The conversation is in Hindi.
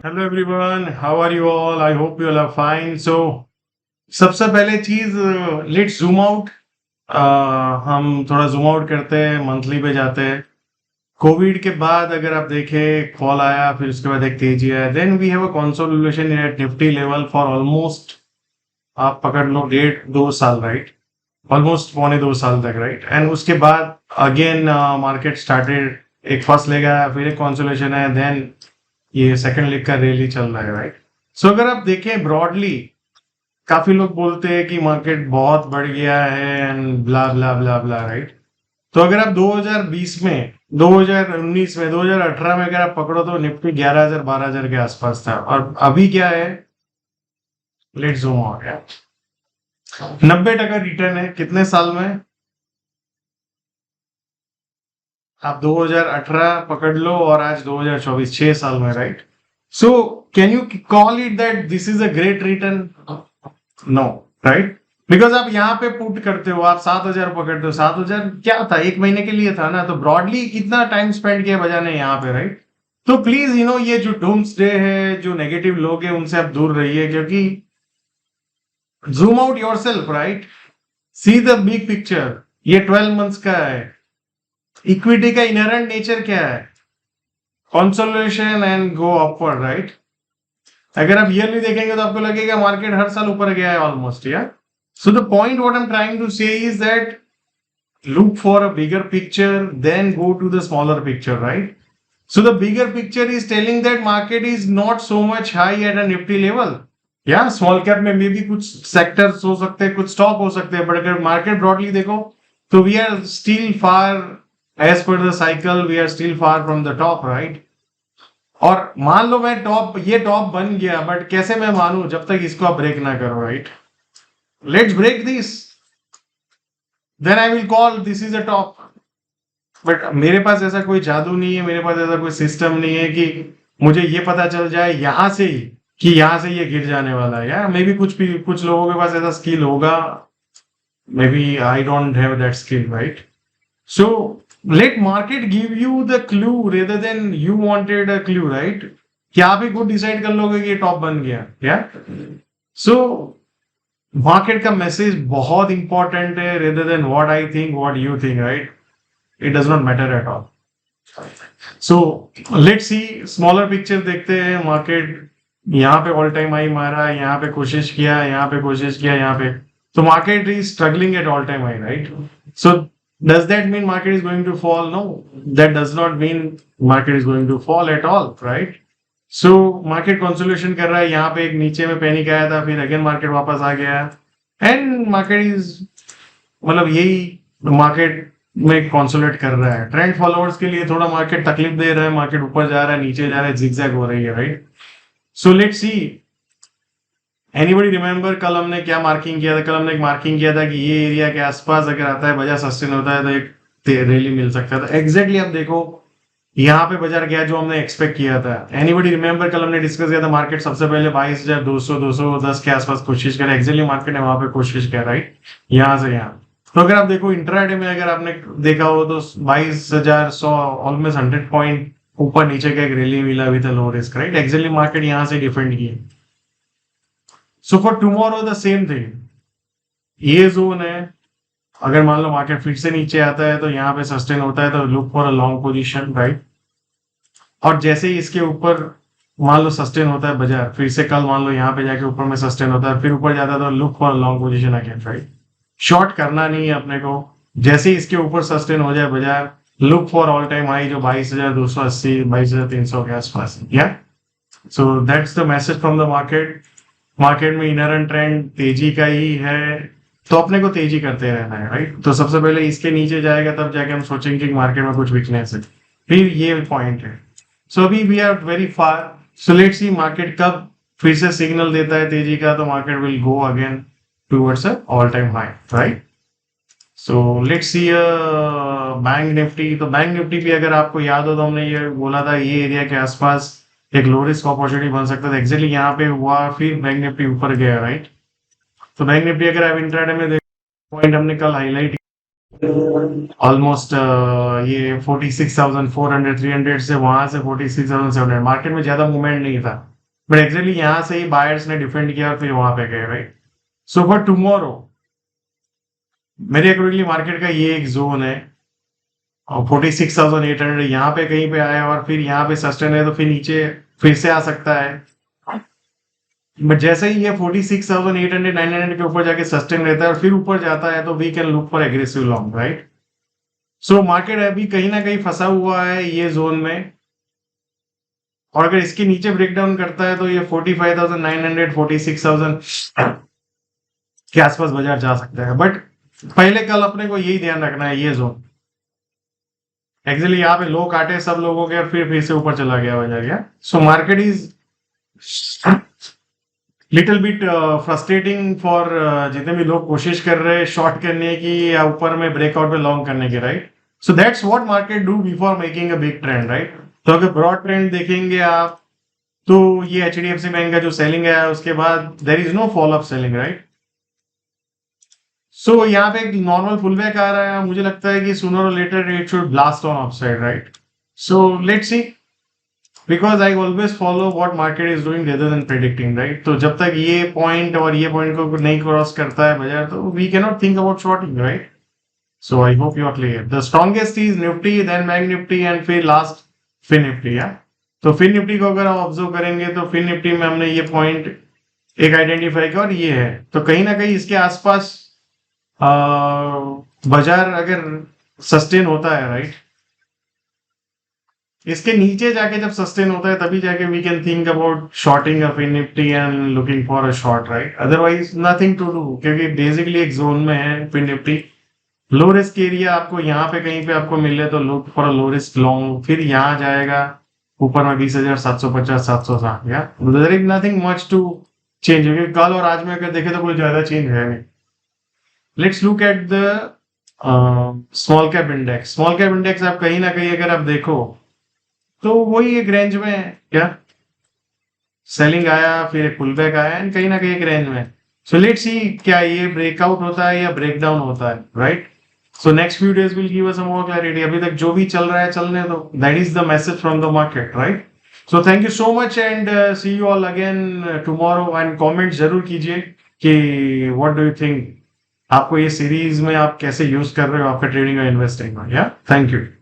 Hello everyone, how are you all? I hope you all are fine. So सबसे पहले चीज, लेट्स जूम आउट. हम थोड़ा जूम आउट करते हैं, मंथली पे जाते हैं. कोविड के बाद अगर आप देखें, फॉल आया, फिर उसके बाद एक तेजी आया. Then we have a consolidation at Nifty level for almost, आप पकड़ लो, 1.5-2 साल, राइट? ऑलमोस्ट 1.25 साल तक, राइट? एंड उसके बाद अगेन मार्केट स्टार्टेड, एक फर्स्ट लेग आया, फिर एक कंसोलिडेशन है, देन ये सेकंड लेग का रैली चल रहा है, राइट? सो अगर आप देखें ब्रॉडली, काफी लोग बोलते हैं कि मार्केट बहुत बढ़ गया है and blah blah blah blah, right? तो अगर आप 2020 में, 2019 में, 2018 में अगर आप पकड़ो तो निफ्टी 11,000 12,000 के आसपास था. और अभी क्या है? लेट्स जूम आउट यार. 90% रिटर्न है कितने साल में? आप 2018 पकड़ लो और आज 2024, 6 साल में, right? So can you call it that this is a great return? No, right? Because आप यहाँ पे पुट करते हो, आप 7,000 पकड़ते हो. 7,000 क्या था? एक महीने के लिए था ना. तो ब्रॉडली कितना टाइम स्पेंड किया बजा ने यहाँ पे, राइट? तो प्लीज ये जो डूम्सडे है, जो नेगेटिव लोग हैं, उनसे आप दूर रहिए, क्योंकि zoom out yourself, right? See the big picture. ये 12 मंथ्स का है. इक्विटी का इनहेरेंट नेचर क्या है? Consolidation and go upward, right? अगर आप ईयरली देखेंगे तो आपको लगेगा मार्केट हर साल ऊपर गया है almost, yeah? So the point what I am trying to say is that look for a bigger picture, then go to the smaller picture, right? So the bigger picture is telling that market is not so much high at a nifty level. Yeah, small cap में मे भी कुछ सेक्टर्स हो सकते हैं, कुछ स्टॉक हो सकते हैं, बट अगर मार्केट ब्रॉडली देखो तो we are still far, as per the cycle, we are still far from the top, right? और मान लो मैं टॉप, ये टॉप बन गया, बट कैसे मैं मानूं जब तक इसको आप ब्रेक ना करो, right? Let's break this, then I will call this is a top. But मेरे पास ऐसा कोई जादू नहीं है, मेरे पास ऐसा कोई सिस्टम नहीं है कि मुझे ये पता चल जाए यहां से ही कि यहां से ये गिर जाने वाला है. या मे बी कुछ लोगों के पास ऐसा स्किल होगा, maybe I don't have that skill, right? So let market give you the clue rather than you wanted a clue, right? कि आप ही खुद डिसाइड कर लोगे कि ये टॉप बन गया, या? सो मार्केट का मैसेज बहुत इंपॉर्टेंट है, rather than what I think, what you think, right? It does not matter at all. So let's C, smaller picture देखते हैं. मार्केट यहाँ पे ऑल टाइम हाई मारा, यहाँ पे कोशिश किया, यहाँ पे कोशिश किया, यहाँ पे. तो market is struggling at all time high, right? So does that mean market is going to fall? No, that does not mean market is going to fall at all, right? So market consolidation कर रहा है. यहाँ पे एक नीचे में पैनिक आया था, फिर अगेन मार्केट वापस आ गया, एंड मार्केट इज, मतलब यही मार्केट में कंसोलिडेट कर रहा है. ट्रेंड फॉलोअर्स के लिए थोड़ा मार्केट तकलीफ दे रहा है, मार्केट ऊपर जा रहा है, नीचे जा रहा है, जिगजैग हो रही है, right? So let's C. Anybody remember कल हमने क्या मार्किंग किया था? कल हमने एक मार्किंग किया था कि ये एरिया के आसपास अगर आता है, बाजार सस्टेन होता है, तो एक रैली मिल सकता है. तो एग्जैक्टली आप देखो यहाँ पे बाजार गया जो हमने एक्सपेक्ट किया था. एनीबडी रिमेंबर कल हमने डिस्कस किया था, मार्केट सबसे पहले 22,200 210 के आसपास कोशिश करे. एग्जैक्टली मार्केट ने वहां पे कोशिश किया, राइट? यहाँ से यहाँ. तो अगर आप देखो इंट्राडे में, अगर आपने देखा हो तो 22,100, ऑलमोस्ट 100 पॉइंट ऊपर नीचे का एक रैली मिला with low risk, right? Actually market यहाँ से डिफेंड की. So for tomorrow the same thing. ये जोन है, अगर मान लो मार्केट फिर से नीचे आता है तो यहाँ पे सस्टेन होता है, तो look for a long position, right? और जैसे ही इसके ऊपर मान लो सस्टेन होता है बाजार, फिर से कल मान लो यहाँ पे जाके ऊपर में सस्टेन होता है, फिर ऊपर जाता है, तो look for long position again, right? Short करना नहीं है अपने को. जैसे ही इसके ऊपर सस्टेन हो जाए बाजार, look for all time high जो 22,280 22,300 के आसपास, या? So that's the message from the market. Market में इनहेरेंट ट्रेंड तेजी का ही है, तो अपने को तेजी करते रहना है, राइट? तो सबसे पहले इसके नीचे जाएगा, तब जाके हम सोचेंगे कि मार्केट में कुछ वीकनेस है. फिर ये पॉइंट है. सो अभी we are very far. So let's see market कब फिर से सिग्नल देता है तेजी का, तो market will go again towards all time high, right? So let's see bank Nifty. तो बैंक निफ्टी भी अगर आपको याद हो तो हमने ये बोला था, ये एरिया के आसपास एक लो रिस्क अपॉर्चुनिटी बन सकता था. एक्चुअली यहाँ पे हुआ, फिर बैंक निफ्टी ऊपर गया, राइट? तो बैंक निफ्टी अगर आप इंट्राडे में देखो, पॉइंट हमने कल हाईलाइट, ऑलमोस्ट ये 46,400 300 से वहां से 46,700. मार्केट में ज्यादा मूवमेंट नहीं था, बट एक्चुअली यहाँ से ही बायर्स ने डिफेंड किया और फिर वहां पे गए, राइट? सो फॉर टुमारो मेरे अकॉर्डिंगली मार्केट का ये एक जोन है और 46,800 यहाँ पे कहीं पे आया और फिर यहाँ पे सस्टेन है तो फिर नीचे फिर से आ सकता है। बट जैसे ही ये 46,800 900 के ऊपर जाके सस्टेन रहता है और फिर ऊपर जाता है तो we can look for aggressive long, right? So market अभी कहीं ना कहीं फंसा हुआ है ये जोन में, और अगर इसके नीचे ब्रेकडाउन करता है तो ये 45,900 46,000 के आसपास बाजार जा सकता है। बट पहले कल अपने को यही ध्यान रखना है, ये जोन एक्चुअली यहाँ पे लो काटे सब लोगों के और फिर से ऊपर चला गया बाजार। या so market is little bit frustrating for जितने भी लोग कोशिश कर रहे हैं शॉर्ट करने की या ऊपर में ब्रेकआउट पे लॉन्ग करने की, right? So that's what market do before making a big trend, right? तो अगर ब्रॉड ट्रेंड देखेंगे आप तो ये एचडीएफसी बैंक का जो सेलिंग है उसके बाद there is no follow up selling, right? So यहाँ पे एक नॉर्मल पुल बैक आ रहा है, मुझे लगता है कि सूनर और later it should blast on upside, right? So let's see, because I always follow what market is doing rather than predicting, right? तो जब तक ये पॉइंट और ये पॉइंट को नहीं क्रॉस करता है बाजार तो we can not think about shorting, right? So I hope you are clear. The strongest is Nifty, then bank Nifty and फिर लास्ट फिन निफ्टी। या तो फिन निफ्टी को अगर आप ऑब्जर्व करेंगे तो फिन निफ्टी में हमने ये पॉइंट एक आइडेंटिफाई किया और ये है, तो कहीं ना कहीं इसके आसपास बाजार अगर सस्टेन होता है, राइट, इसके नीचे जाके जब सस्टेन होता है तभी जाके we can think about shorting a Fin Nifty and looking for a short, right? Otherwise nothing to do, क्योंकि बेसिकली एक जोन में है Fin Nifty. Low risk area आपको यहाँ पे कहीं पे आपको मिले तो look for a low risk long, फिर यहाँ जाएगा ऊपर में 20,750 760। या there is nothing much to change, क्योंकि कल और आज में अगर देखे तो कोई ज्यादा चेंज है नहीं। Let's look at the small cap index. Small cap index आप कहीं ना कहीं अगर आप देखो तो वही एक रेंज में है, क्या सेलिंग आया फिर एक पुल बैक आया एंड कहीं ना कहीं एक रेंज में। सो लेट्स सी क्या ये ब्रेकआउट होता है या ब्रेकडाउन होता है, right? So next few days will give us more clarity. अभी तक जो भी चल रहा है चलने दो, that is the message from the market, right? So thank you so much and see you all again tomorrow and comment जरूर कीजिए कि व्हाट डू यू थिंक, आपको ये सीरीज में आप कैसे यूज कर रहे हो आपका ट्रेडिंग और इन्वेस्टिंग में। या थैंक यू।